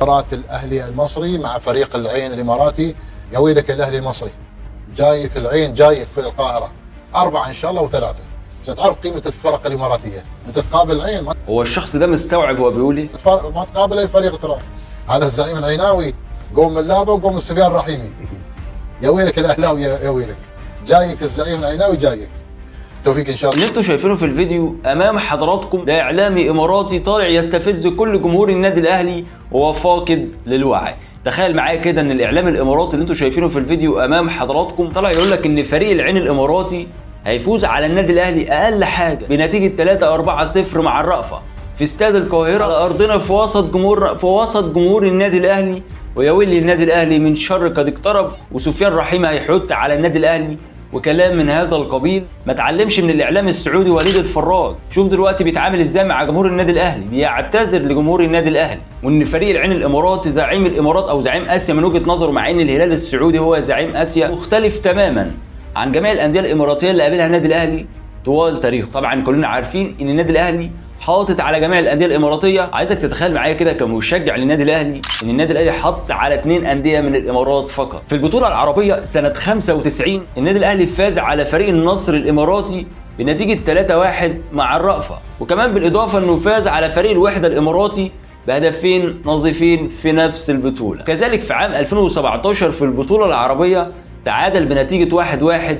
مباراة الاهلي المصري مع فريق العين الاماراتي. يا ويلك الاهلي المصري، جايك العين جايك في القاهره 4 ان شاء الله و3 عشان تعرف قيمه الفرق الاماراتيه. انت تقابل العين، هو الشخص ده مستوعب هو بيقول ايه؟ ما تقابل اي فريق ترى. هذا الزعيم العيناوي قوم اللابه وقوم السفيان الرحيمي. يا ويلك الاهلاوي يا ويلك، جايك الزعيم العيناوي جايك. توفيق ان شاء الله. اللي انتوا شايفينه في الفيديو امام حضراتكم ده اعلامي اماراتي طالع يستفز كل جمهور النادي الاهلي وهو فاقد للوعي. تخيل معايا كده ان الاعلام الاماراتي اللي انتوا شايفينه في الفيديو امام حضراتكم طالع يقول لك ان فريق العين الاماراتي هيفوز على النادي الاهلي اقل حاجه بنتيجه 3 أو 4-0 مع الرأفة في استاد القاهره على ارضنا في وسط جمهور النادي الاهلي. ويا ويلي النادي الاهلي من شر قد اقترب، وسفيان رحيمي هيحط على النادي الاهلي وكلام من هذا القبيل. ما تعلمش من الاعلام السعودي وليد الفراج. شوف دلوقتي بيتعامل ازاي مع جمهور النادي الاهلي، بيعتذر لجمهور النادي الاهلي، وان فريق العين الاماراتي زعيم الامارات او زعيم اسيا من وجهه نظره، مع ان الهلال السعودي هو زعيم اسيا، مختلف تماما عن جميع الانديه الاماراتيه اللي قابلها النادي الاهلي طوال تاريخه. طبعا كلنا عارفين ان النادي الاهلي حاطط على جميع الانديه الاماراتيه. عايزك تتخيل معايا كده كمشجع للنادي الاهلي ان النادي الاهلي حط على 2 انديه من الامارات فقط. في البطوله العربيه سنه 95 النادي الاهلي فاز على فريق النصر الاماراتي بنتيجه 3-1 مع الرأفة، وكمان بالاضافه انه فاز على فريق الوحده الاماراتي بهدفين نظيفين في نفس البطوله. كذلك في عام 2017 في البطوله العربيه تعادل بنتيجة 1-1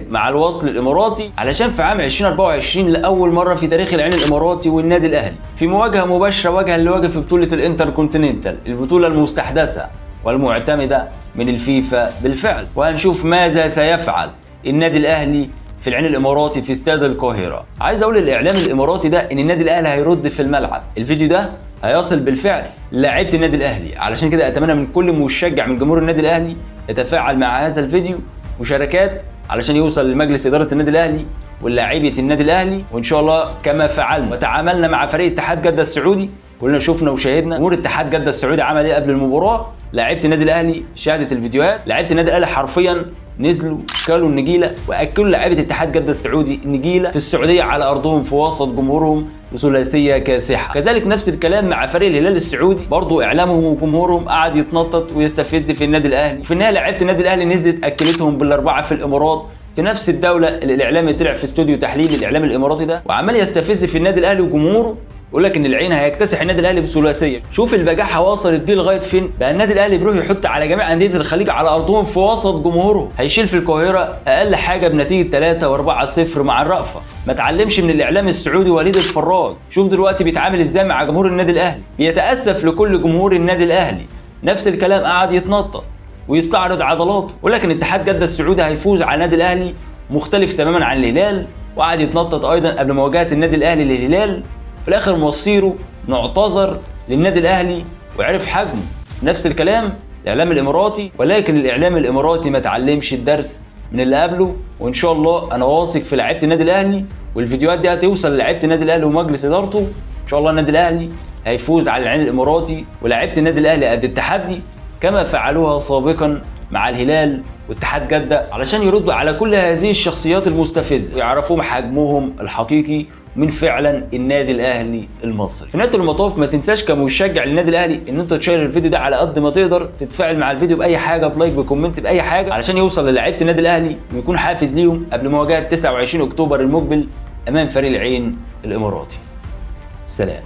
مع الوصل الإماراتي، علشان في عام 2024 لأول مرة في تاريخ العين الإماراتي والنادي الأهلي في مواجهة مباشرة وجها لوجه في بطولة الانتركونتيننتال، البطولة المستحدثة والمعتمدة من الفيفا بالفعل. وهنشوف ماذا سيفعل النادي الأهلي في العين الاماراتي في استاد القاهره. عايز اقول للاعلام الاماراتي ده ان النادي الاهلي هيرد في الملعب. الفيديو ده هيصل بالفعل للاعيبه النادي الاهلي، علشان كده اتمنى من كل مشجع من جمهور النادي الاهلي يتفاعل مع هذا الفيديو مشاركات علشان يوصل لمجلس اداره النادي الاهلي ولاعيبه النادي الاهلي. وان شاء الله كما فعلنا وتعاملنا مع فريق اتحاد جده السعودي، كلنا شفنا وشاهدنا جمهور اتحاد جده السعودي عمل ايه قبل المباراه. لاعيبه النادي الاهلي شاهدت الفيديوهات، لاعيبه النادي الاهلي حرفيا نزلوا كلوا النجيله واكلوا لاعيبه اتحاد جده السعودي النجيله في السعوديه على ارضهم في وسط جمهورهم بثلاثيه كاسحه. كذلك نفس الكلام مع فريق الهلال السعودي، برضو اعلامهم وجمهورهم قعد يتنطط ويستفز في النادي الاهلي، وفي النهايه لعيبه النادي الاهلي نزلت اكلتهم بالاربعه في الامارات في نفس الدوله اللي الاعلامي طلع في استوديو تحليل الاعلام الاماراتي ده وعمال يستفز في النادي الاهلي وجمهوره، يقول لك ان العين هيكتسح النادي الاهلي بثلاثيه. شوف البجاحه وصلت بيه لغايه فين. بقى النادي الاهلي بيروح يحط على جميع انديه الخليج على ارضهم في وسط جمهوره، هيشيل في القاهره اقل حاجه بنتيجه 3 و4-0 مع الرأفة. ما تعلمش من الاعلام السعودي وليد الفراج. شوف دلوقتي بيتعامل ازاي مع جمهور النادي الاهلي، بيتاسف لكل جمهور النادي الاهلي. نفس الكلام قعد يتنطط ويستعرض عضلاته، ولكن اتحاد جده السعودي هيفوز على النادي الاهلي مختلف تماما عن الهلال، وقعد يتنطط ايضا قبل مواجهه النادي الاهلي للهلال. في الاخر مصيره نعتذر للنادي الاهلي وعرف حجمه. نفس الكلام الاعلام الاماراتي، ولكن الاعلام الاماراتي ما تعلمش الدرس من اللي قبله. وان شاء الله انا واثق في لعيبه النادي الاهلي، والفيديوهات دي هتوصل للعيبه النادي الاهلي ومجلس ادارته. ان شاء الله النادي الاهلي هيفوز على العين الاماراتي، ولاعيبه النادي الاهلي قد التحدي كما فعلوها سابقا مع الهلال واتحاد جده، علشان يردوا على كل هذه الشخصيات المستفزه ويعرفوا حجمهم الحقيقي من فعلا النادي الاهلي المصري. في نهايه المطاف ما تنساش كمشجع للنادي الاهلي ان انت تشير الفيديو ده على قد ما تقدر، تتفاعل مع الفيديو باي حاجه، بلايك، بكومنت، باي حاجه، علشان يوصل للاعيبه النادي الاهلي ويكون حافز ليهم قبل مواجهه 29 اكتوبر المقبل امام فريق العين الاماراتي. سلام.